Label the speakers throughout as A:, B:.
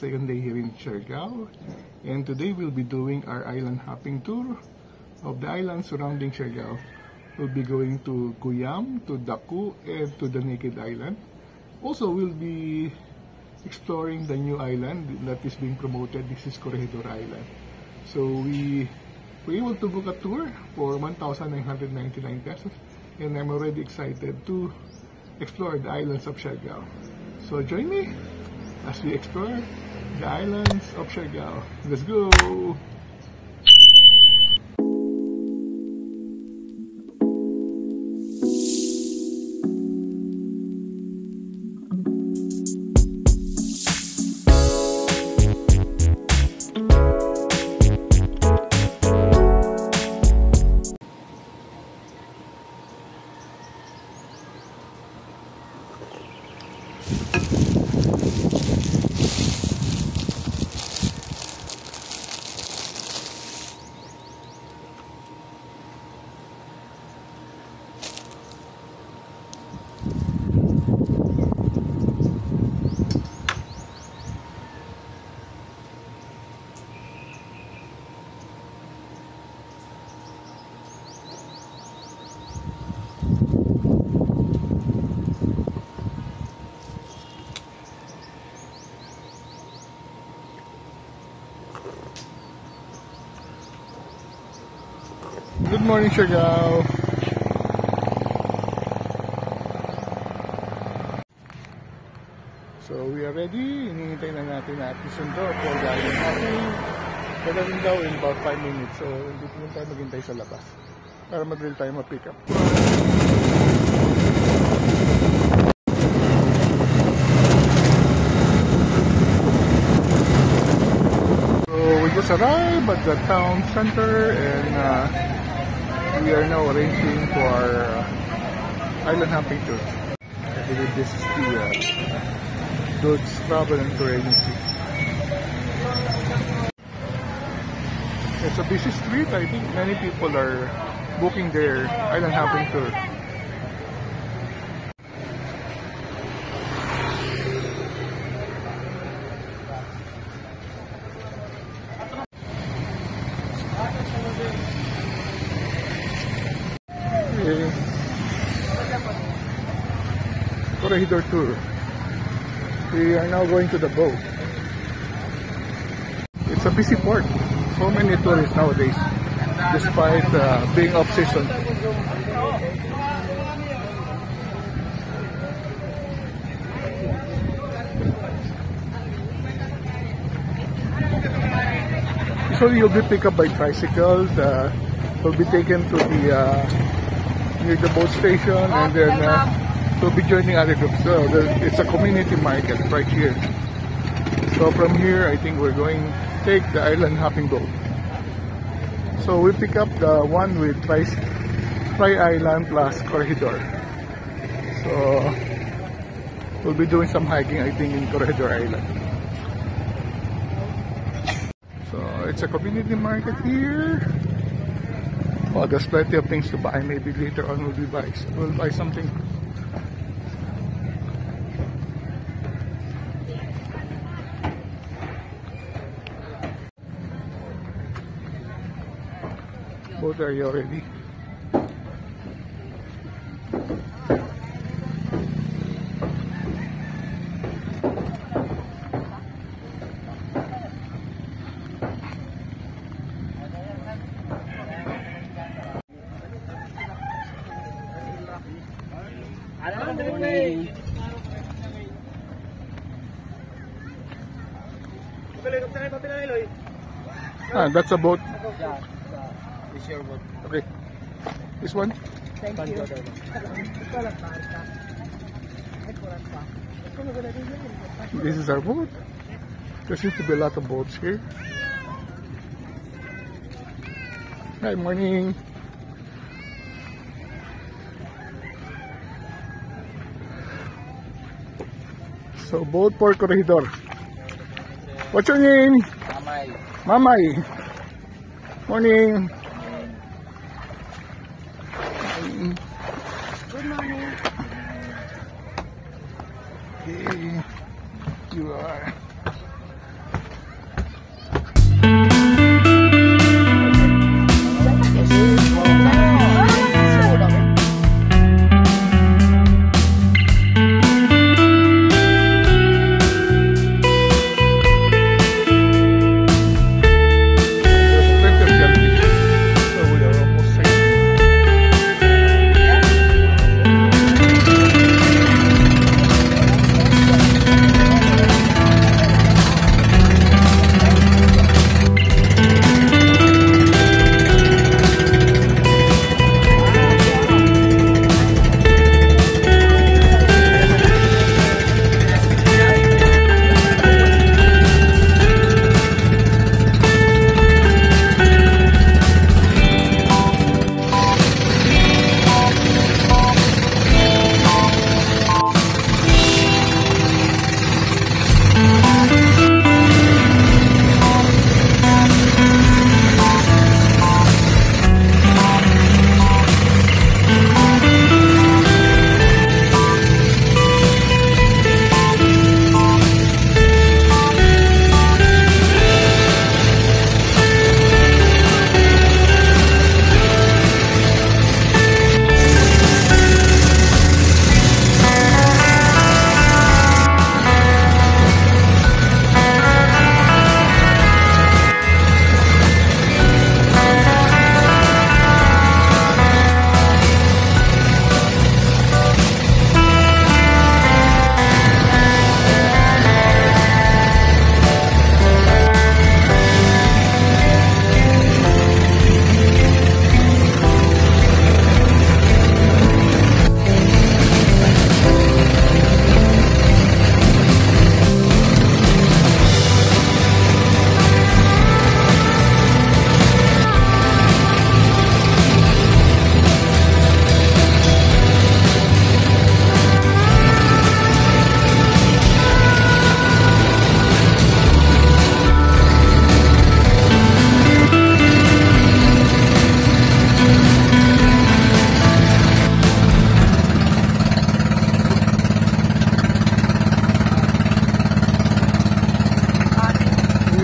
A: second day here in Siargao, and today we'll be doing our island hopping tour of the islands surrounding Siargao. We'll be going to Cuyam, to Daku, and to the Naked Island. Also, we'll be exploring the new island that is being promoted. This is Corregidor Island. So we were able to book a tour for 1,999 pesos, and I'm already excited to explore the islands of Siargao. So join me as we explore the islands of Siargao. Let's go! Good morning, Siargao. So we are ready. Hinihintay na natin na isundo for the island hopping. Kaya rin daw in about 5 minutes. So hindi po tayo maghintay sa labas para madali tayo ma-pick up. So we just arrived at the town center, and we are now arranging for our island hopping tour. I believe this is the Dodge Travel and Tour Agency. It's a busy street. I think many people are booking their island hopping tour. Corregidor tour. We are now going to the boat. It's a busy port. So many tourists nowadays, despite being off season. So you'll be picked up by tricycles. Will be taken to the near the boat station, and then we'll be joining other groups. So it's a community market right here. So from here, I think we're going to take the island hopping boat. So we pick up the one with Tri Island plus Corregidor. So we'll be doing some hiking, I think, in Corregidor Island. So it's a community market here. Oh, there's plenty of things to buy. Maybe later on we'll buy something. Boat area already. That's a boat.
B: It's your boat.
A: Okay. This one?
B: Thank you.
A: This is our boat. There seems to be a lot of boats here. Hi, morning. So, boat for Corregidor. What's your name?
B: Mamay.
A: Mamay. Morning.
B: Good morning.
A: Okay. You are.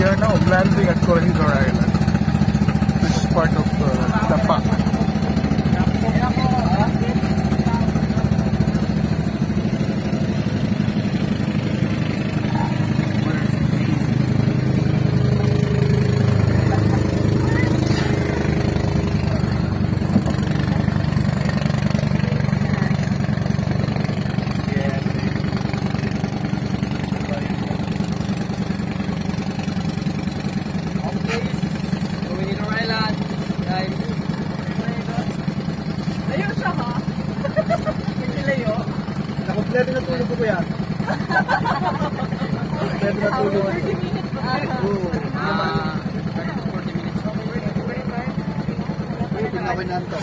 A: are now landing at Corregidor Island. This is part of the park.
B: Kompleto na tulog ko po yan. Kompleto na tulog. 40 minutes. Pwede na kinanto.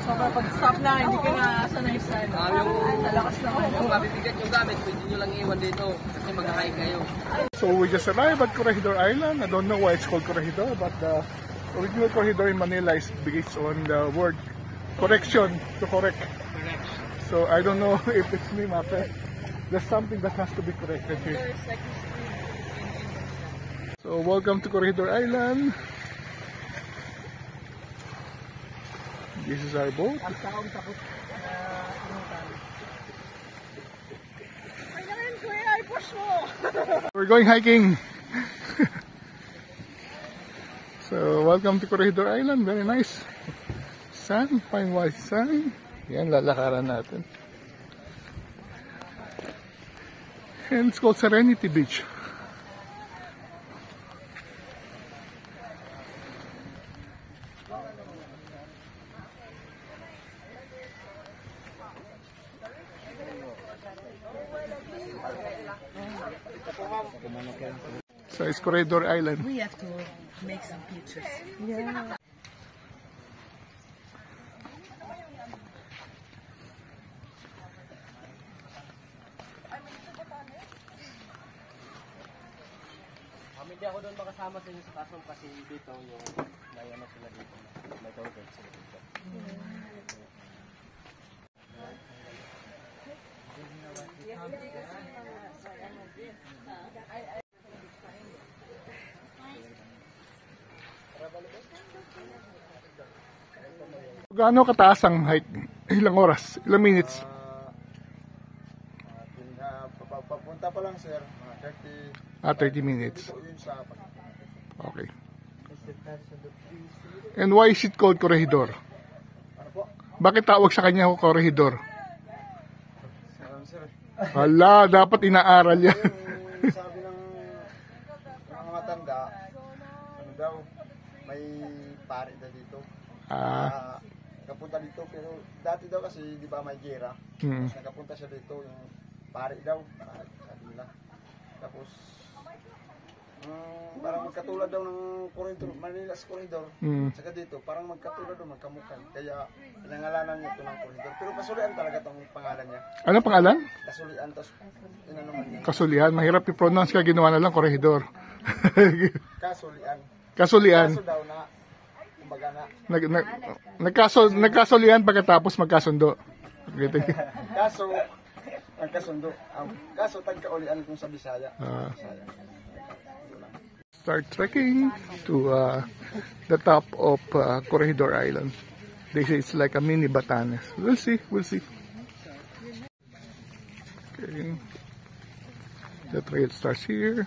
C: So kapag stop na, hindi ka na sanay-sanay. Nalakas naman.
B: Kung mabibigat yung gamit, pwede nyo lang iwan dito kasi mag-hike kayo.
A: So we just arrived at Corregidor Island. I don't know why it's called Corregidor, but the original Corregidor in Manila is based on the word correction, to correct. So I don't know if it's me, Mape. There's something that has to be corrected here. So welcome to Corregidor Island. This is our boat. We're going hiking. So welcome to Corregidor Island. Very nice. Sun, fine white sun. Yan, lalakaran natin. And it's called Serenity Beach. So it's Corregidor Island.
C: We have to make some pictures. Yeah.
B: Hindi ako doon makasama sa inyo sa kasong kasi dito yung may ano sila dito. May toilet sila dito.
A: Gaano kataas ang hike? Ilang oras? Ilang minutes?
D: Papunta pa lang sir, mga
A: 30 minutes.
D: yun sa
A: Okay. And why is it called Corregidor?
D: ano po?
A: Bakit tawag sa kanya Corregidor?
D: Sir,
A: Hala, dapat inaaral yan.
D: yung sabi ng mga matanda, ano daw, may pari na dito. Nakapunta dito, pero dati daw kasi, di ba may gera.
A: Hmm.
D: Tapos nakapunta siya dito, yung pari daw, sabi nila. Tapos, parang magkatulad daw ng corridor, Manila's corridor. Saka dito, parang magkatulad daw, magkamukha. Kaya, pinangalanan niya ito ng corridor. Pero kasulian talaga itong pangalan niya.
A: Ano pangalan?
D: Kasulian, tapos inanuman niya.
A: Kasulian. Mahirap i-pronounce kaya ginawa na lang Corregidor.
D: Kasulian.
A: Kasulian.
D: Kaso daw na, kumbaga na,
A: Nagkasulian pagkatapos magkasundo.
D: kaso, ang kasundo. Kaso, tagkaulian kung sa Bisaya. Bisaya.
A: Start trekking to the top of Corregidor Island. They say it's like a mini Batanes. We'll see, we'll see. Okay. The trail starts here.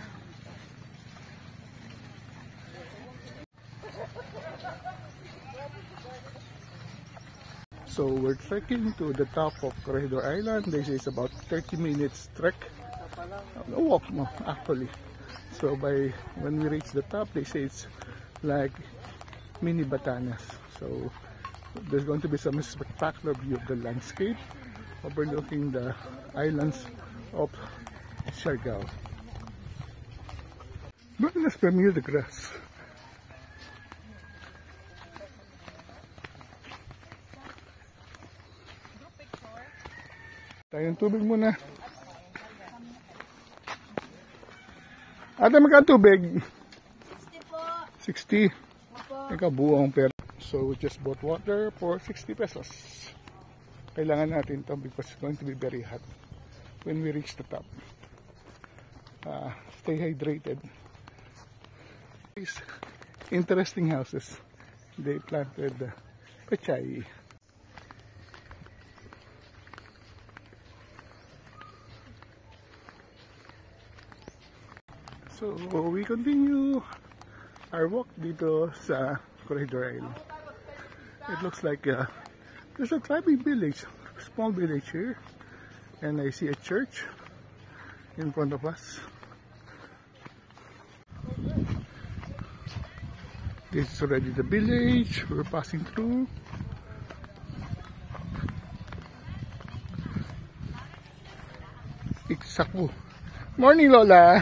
A: So we're trekking to the top of Corregidor Island. They say it's about 30 minutes trek. No walk, no, actually. So when we reach the top, they say it's like mini Batanes. So there's going to be some spectacular view of the landscape overlooking the islands of Siargao. Look at this Bermuda grass. Tayong tubig muna. Ate, magkano tubig?
C: 60 po.
A: 60. Ikaw, buong pera. So, we just bought water for 60 pesos. Kailangan natin ito because it's going to be very hot when we reach the top. stay hydrated. These interesting houses. They planted pechay. So we continue our walk dito sa Corregidor Island. It looks like there's a tribal village, small village here, and I see a church in front of us. This is already the village we're passing through. Iksaku. Morning, Lola.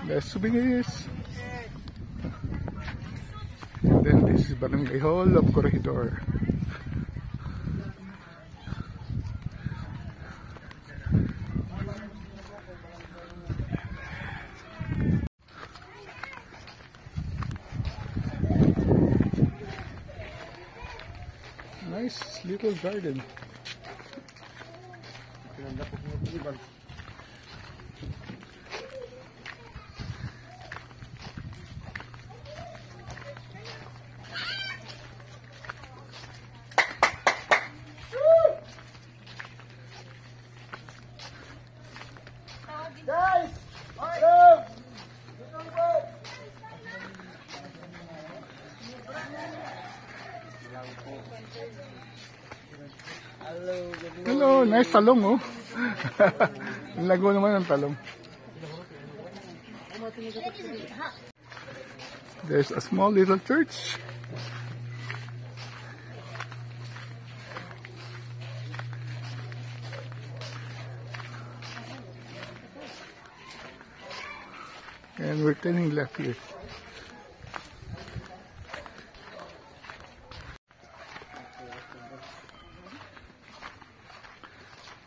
A: There's souvenirs. And then this is Barangay Hall of Corregidor. Nice little garden.
D: Guys! Hello!
A: Hello, nice talong oh. Ang lago naman ng talong. There's a small little church. And we're turning left here.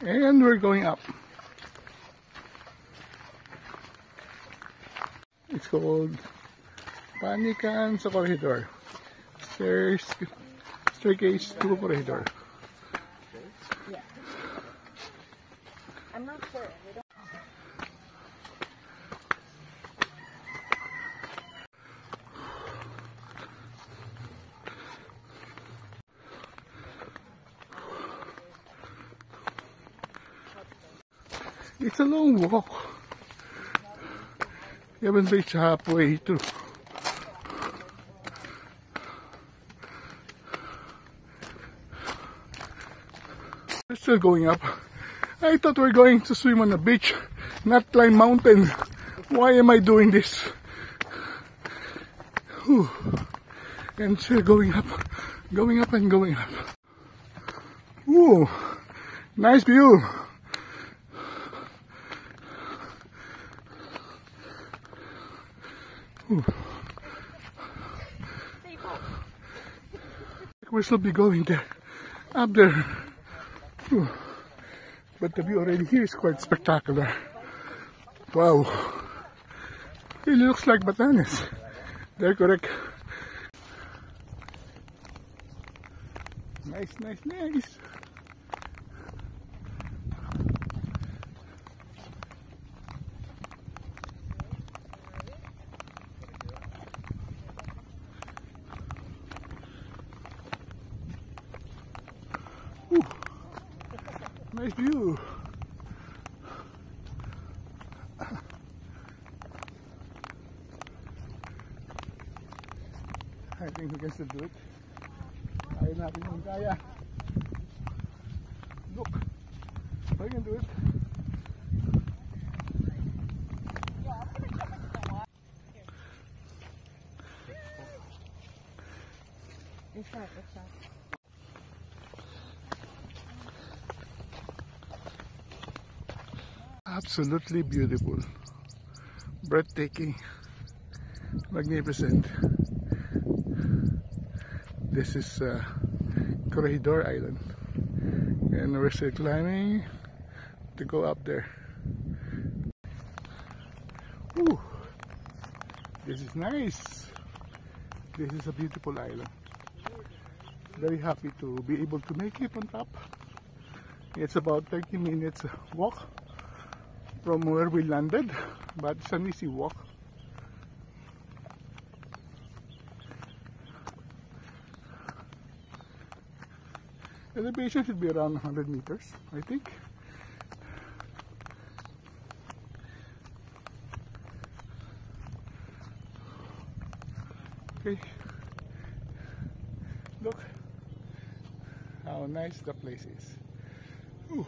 A: And we're going up. It's called Panikan sa Corregidor. Staircase to Corregidor.
C: Yeah. I'm not sure. We don't...
A: It's a long walk. You haven't reached halfway through. We're still going up. I thought we're going to swim on the beach, not climb mountains. Why am I doing this? Whew. And still going up and going up. Ooh, nice view. We'll still be going there, up there. But the view already here is quite spectacular. Wow. It looks like Batanes. They're correct. Nice, nice, nice. Ooh, nice view. I think we can still do it. Kaya natin yung kaya. Look, we can do it.
C: It's sharp, it's sharp.
A: Absolutely beautiful, breathtaking, magnificent. This is Corregidor Island, and we're still climbing to go up there. Ooh, this is nice. This is a beautiful island. Very happy to be able to make it on top. It's about 30 minutes walk from where we landed, but it's an easy walk. Elevation should be around 100 meters, I think. Okay, look how nice the place is. Ooh.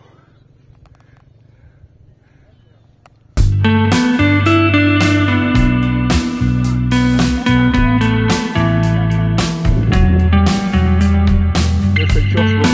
A: There's a exhaust box.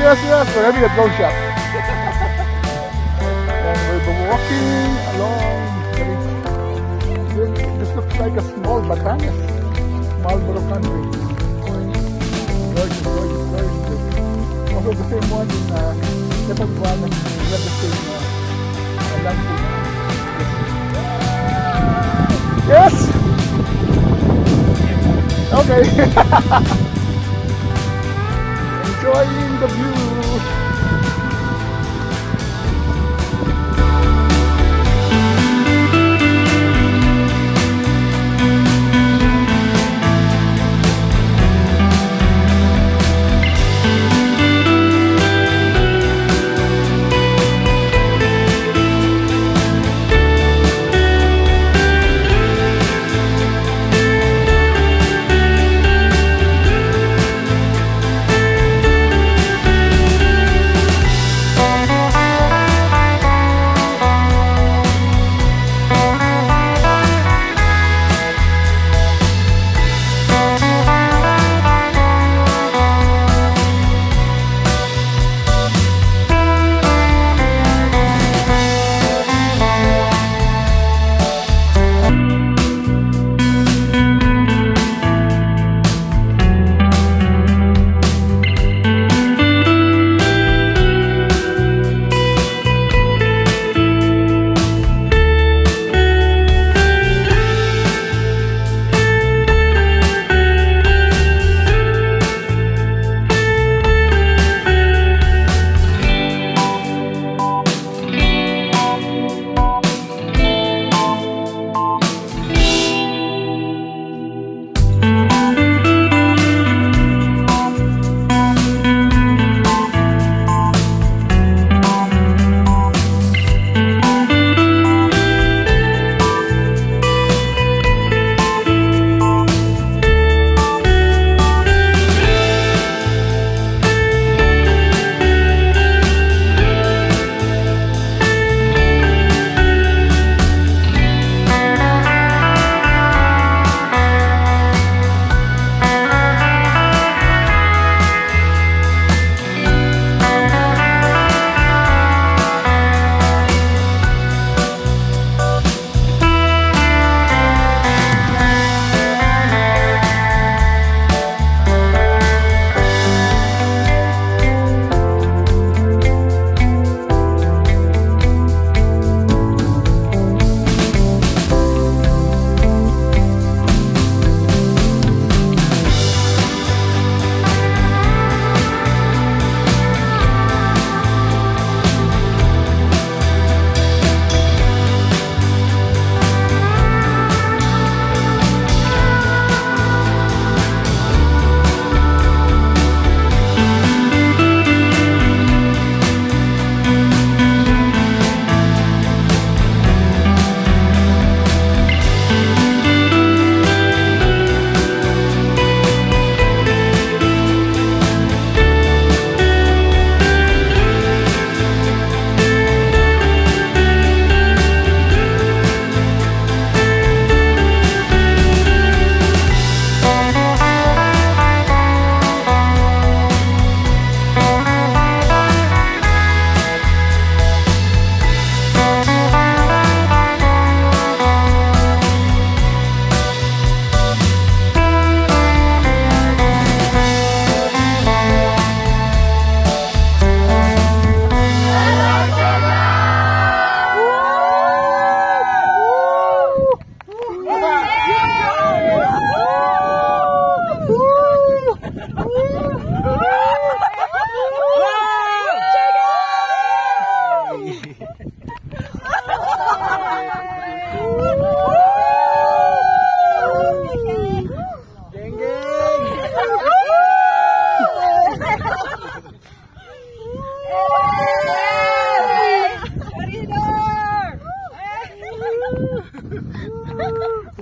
A: Yes, we're having a drone shot. And we're walking along. This looks like a small Batanes, Marlboro country. Gorgeous, gorgeous, gorgeous. Also the same one in Epagwan, we have the same landscape. Yes! Okay. Enjoying the view.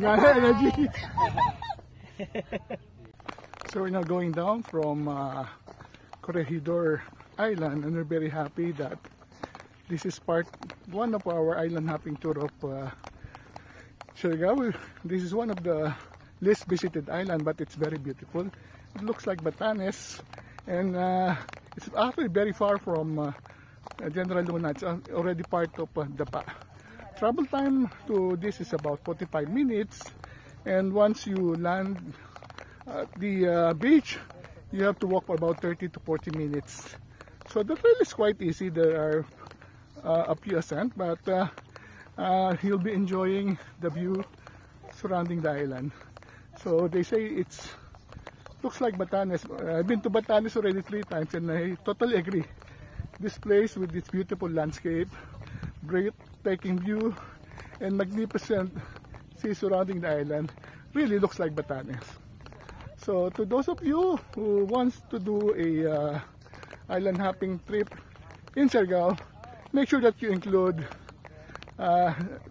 A: energy. So we're now going down from Corregidor Island, and we're very happy that this is one of our island hopping tour of Siargao. This is one of the least visited island, but it's very beautiful. It looks like Batanes, and it's actually very far from General Luna. It's already part of Dapa. Travel time to this is about 45 minutes, and once you land at the beach, you have to walk for about 30 to 40 minutes. So the trail is quite easy. There are a few ascent, but you'll be enjoying the view surrounding the island. So they say it's looks like Batanes. I've been to Batanes already 3 times, and I totally agree. This place with its beautiful landscape, breathtaking view, and magnificent sea surrounding the island really looks like Batanes. So to those of you who wants to do a island hopping trip in Siargao, make sure that you include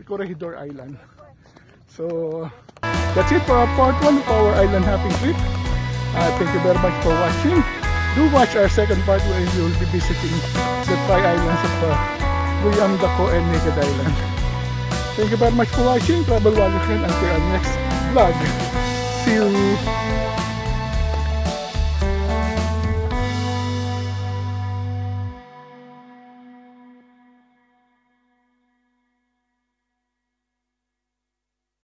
A: Corregidor Island. So that's it for our part 1 of our island hopping trip. Thank you very much for watching. Do watch our second part where we will be visiting the 3 islands of Guyam, Dako, and Naked Island. Thank you very much for watching. Travel Wally Friend until our next vlog. See you.